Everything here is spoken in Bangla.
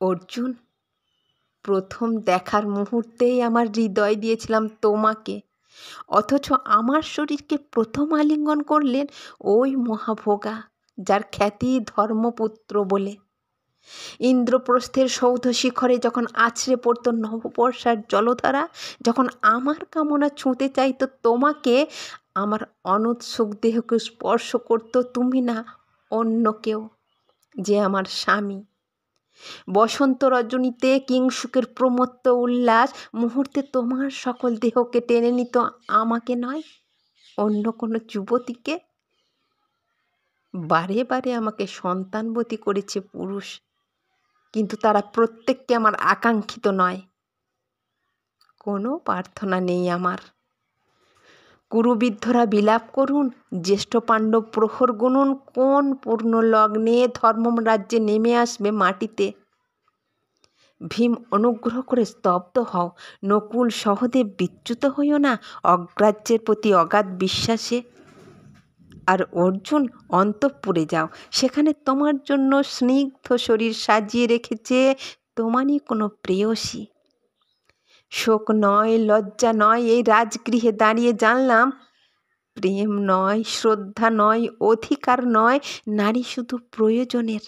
অর্জুন, প্রথম দেখার মুহূর্তেই আমার হৃদয় দিয়েছিলাম তোমাকে, অথচ আমার শরীরকে প্রথম আলিঙ্গন করলেন ওই মহাভোগা, যার খ্যাতি ধর্মপুত্র বলে। ইন্দ্রপ্রস্থের সৌধ শিখরে যখন আছড়ে পড়তো নববর্ষার জলধারা, যখন আমার কামনা ছুঁতে চাইতো তোমাকে, আমার অনুৎসুক দেহকে স্পর্শ করতো তুমি না, অন্য কেউ, যে আমার স্বামী। বসন্ত রজনীতে কিংসুকের প্রমত্ত উল্লাস মুহূর্তে তোমার সকল দেহকে টেনে নিত, আমাকে নয়, অন্য কোনো যুবতীকে। বারে বারে আমাকে সন্তানবতী করেছে পুরুষ, কিন্তু তারা প্রত্যেককে আমার আকাঙ্ক্ষিত নয়। কোনো প্রার্থনা নেই আমার। কুরুবিদ্ধরা বিলাপ করুন, জ্যেষ্ঠ পাণ্ডব প্রহর গুনুন, কোন পূর্ণ লগ্নে ধর্মরাজ্যে নেমে আসবে মাটিতে। ভীম, অনুগ্রহ করে স্তব্ধ হও। নকুল, সহদেব, বিচ্যুত হইও না অগ্রাহ্যের প্রতি অগাধ বিশ্বাসে। আর অর্জুন, অন্তঃপুরে যাও, সেখানে তোমার জন্য স্নিগ্ধ শরীর সাজিয়ে রেখেছে তোমারই কোনো প্রেয়সী। শোক নয়, লজ্জা নয়, এই রাজগৃহে দাঁড়িয়ে জানলাম প্রেম নয়, শ্রদ্ধা নয়, অধিকার নয়, নারী শুধু প্রয়োজনের।